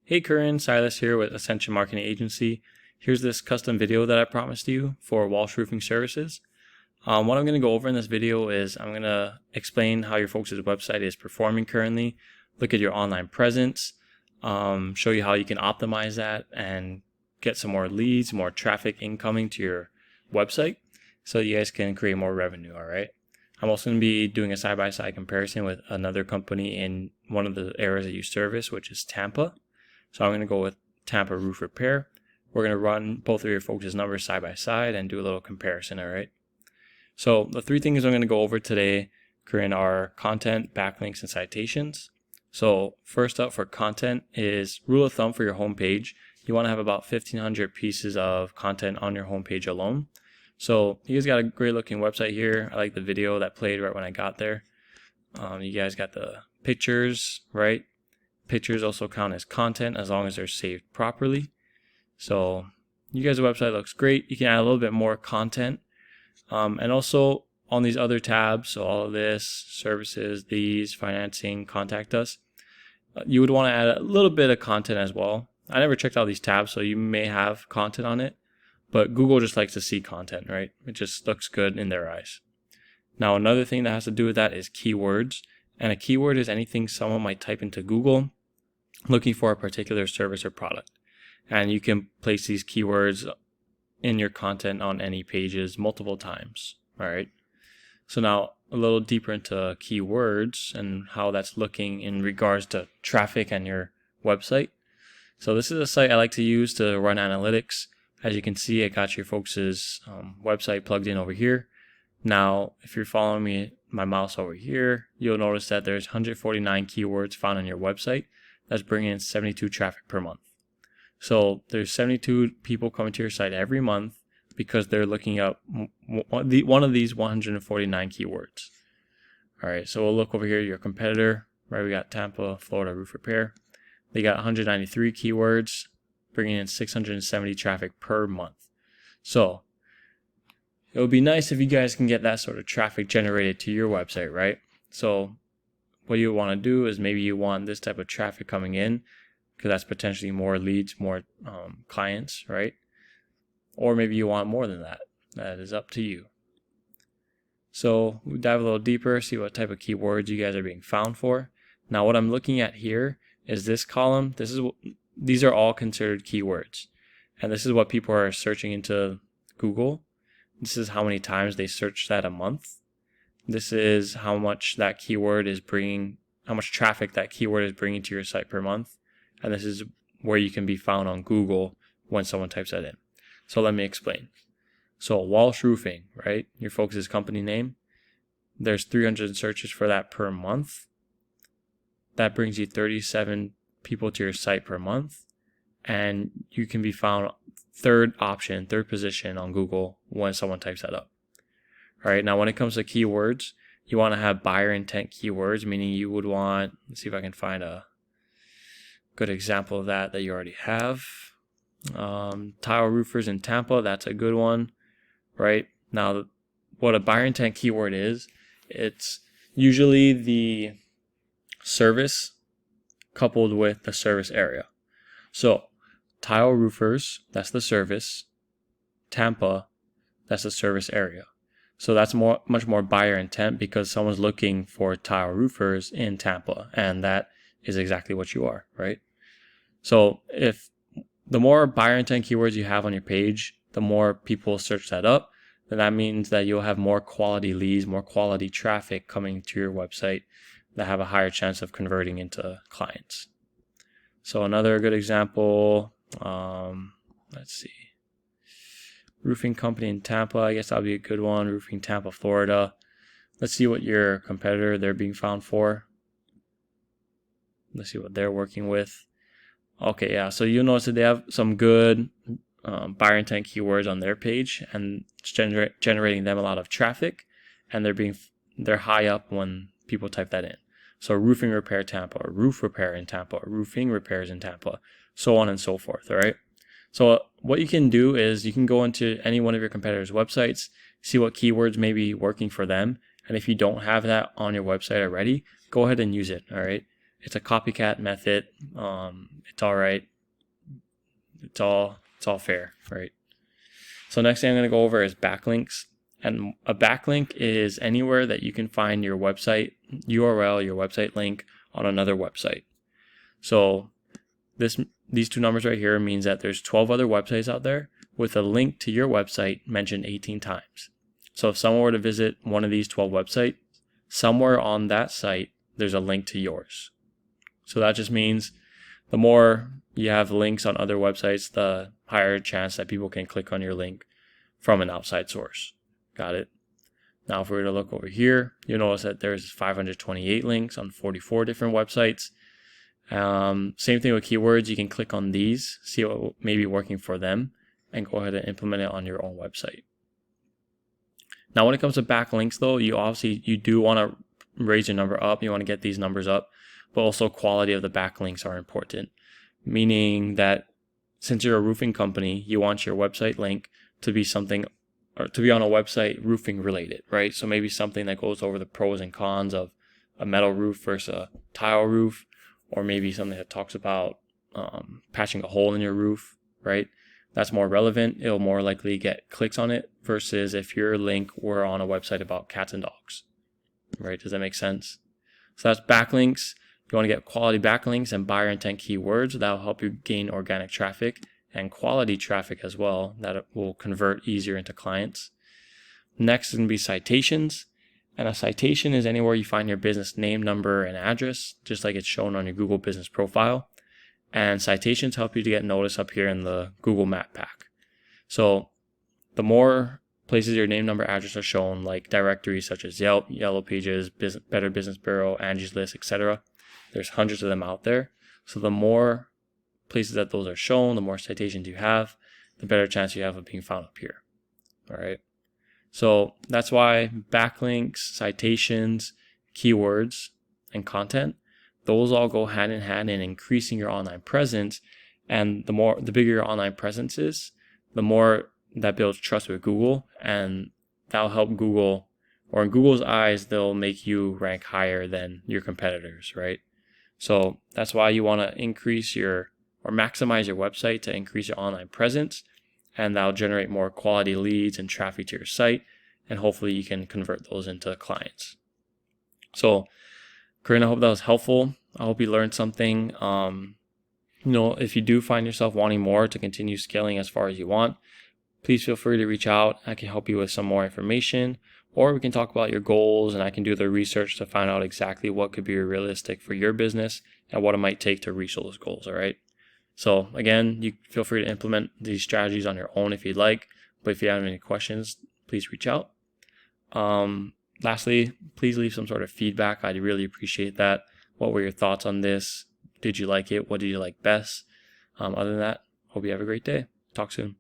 Hey Curran, Sylas here with Ascension Marketing Agency. Here's this custom video that I promised you for Walsh Roofing Services. What I'm going to go over in this video is I'm going to explain how your folks' website is performing currently, look at your online presence, show you how you can optimize that and get some more leads, more traffic incoming to your website so you guys can create more revenue, all right? I'm also going to be doing a side-by-side comparison with another company in one of the areas that you service, which is Tampa. So I'm going to go with Tampa Roof Repair. We're going to run both of your folks' numbers side by side and do a little comparison, all right? So the three things I'm going to go over today, Corinne, are content, backlinks, and citations. So first up for content is rule of thumb for your homepage. You want to have about 1,500 pieces of content on your homepage alone. So you guys got a great looking website here. I like the video that played right when I got there. You guys got the pictures, right? Pictures also count as content as long as they're saved properly. So you guys' website looks great. You can add a little bit more content. And also on these other tabs, so all of this, services, these, financing, contact us, you would want to add a little bit of content as well. I never checked out these tabs, so you may have content on it, but Google just likes to see content, right? It just looks good in their eyes. Now, another thing that has to do with that is keywords. And a keyword is anything someone might type into Google looking for a particular service or product. And you can place these keywords in your content on any pages multiple times. All right. So now a little deeper into keywords and how that's looking in regards to traffic and your website. So this is a site I like to use to run analytics. As you can see, I got your folks' website plugged in over here. Now, if you're following me, my mouse over here, you'll notice that there's 149 keywords found on your website. That's bringing in 72 traffic per month. So there's 72 people coming to your site every month because they're looking up one of these 149 keywords. All right, so we'll look over here, your competitor, right? We got Tampa, Florida Roof Repair. They got 193 keywords, bringing in 670 traffic per month. So it would be nice if you guys can get that sort of traffic generated to your website, right? So what you want to do is maybe you want this type of traffic coming in because that's potentially more leads, more clients, right? Or maybe you want more than that. That is up to you. So we dive a little deeper, see what type of keywords you guys are being found for. Now what I'm looking at here is this column. These are all considered keywords. And this is what people are searching into Google. This is how many times they search that a month. This is how much that keyword is bringing, how much traffic that keyword is bringing to your site per month. And this is where you can be found on Google when someone types that in. So let me explain. So Walsh Roofing, right? Your folks' company name. There's 300 searches for that per month. That brings you 37 people to your site per month. And you can be found third position on Google when someone types that up. All right, now when it comes to keywords, you want to have buyer intent keywords, meaning you would want, let's see if I can find a good example of that you already have. Tile roofers in Tampa, that's a good one, right? Now, what a buyer intent keyword is, it's usually the service coupled with the service area. So tile roofers, that's the service. Tampa, that's the service area. So that's much more buyer intent because someone's looking for tile roofers in Tampa, and that is exactly what you are, right? So if the more buyer intent keywords you have on your page, the more people search that up, then that means that you'll have more quality leads, more quality traffic coming to your website that have a higher chance of converting into clients. So another good example, let's see. Roofing company in Tampa, I guess that'll be a good one. Roofing Tampa, Florida. Let's see what your competitor they're being found for. Let's see what they're working with. Okay, yeah, so you'll notice that they have some good buyer intent keywords on their page, and it's generating them a lot of traffic, and they're high up when people type that in. So roofing repair Tampa, or roof repair in Tampa, or roofing repairs in Tampa, so on and so forth, all right? So what you can do is you can go into any one of your competitors' websites, see what keywords may be working for them. And if you don't have that on your website already, go ahead and use it. All right. It's a copycat method. It's all right. It's all fair, right? So next thing I'm going to go over is backlinks. And a backlink is anywhere that you can find your website URL, your website link on another website. So these two numbers right here means that there's 12 other websites out there with a link to your website mentioned 18 times. So if someone were to visit one of these 12 websites, somewhere on that site, there's a link to yours. So that just means the more you have links on other websites, the higher chance that people can click on your link from an outside source. Got it? Now, if we were to look over here, you'll notice that there's 528 links on 44 different websites. Same thing with keywords. You can click on these, see what may be working for them, and go ahead and implement it on your own website. Now, when it comes to backlinks, though, you do want to raise your number up. You want to get these numbers up, but also quality of the backlinks are important. Meaning that since you're a roofing company, you want your website link to be something, or to be on a website roofing related, right? So maybe something that goes over the pros and cons of a metal roof versus a tile roof, or maybe something that talks about patching a hole in your roof, right? That's more relevant. It'll more likely get clicks on it versus if your link were on a website about cats and dogs, right? Does that make sense? So that's backlinks. You want to get quality backlinks and buyer intent keywords. That will help you gain organic traffic and quality traffic as well. That will convert easier into clients. Next is going to be citations. And a citation is anywhere you find your business name, number, and address, just like it's shown on your Google business profile. And citations help you to get noticed up here in the Google Map pack. So the more places your name, number, address are shown, like directories such as Yelp, Yellow Pages, Better Business Bureau, Angie's List, etc. There's hundreds of them out there. So the more places that those are shown, the more citations you have, the better chance you have of being found up here. All right. So that's why backlinks, citations, keywords, and content, those all go hand in hand in increasing your online presence. And the bigger your online presence is, the more that builds trust with Google, and that'll help Google, or in Google's eyes, they'll make you rank higher than your competitors, right? So that's why you want to increase or maximize your website to increase your online presence, and that'll generate more quality leads and traffic to your site, and hopefully you can convert those into clients. So, Corinne, I hope that was helpful. I hope you learned something. If you do find yourself wanting more to continue scaling as far as you want, please feel free to reach out. I can help you with some more information, or we can talk about your goals, and I can do the research to find out exactly what could be realistic for your business and what it might take to reach those goals. All right. So again, you feel free to implement these strategies on your own if you'd like, but if you have any questions, please reach out. Lastly, please leave some sort of feedback. I'd really appreciate that. What were your thoughts on this? Did you like it? What did you like best? Other than that, hope you have a great day. Talk soon.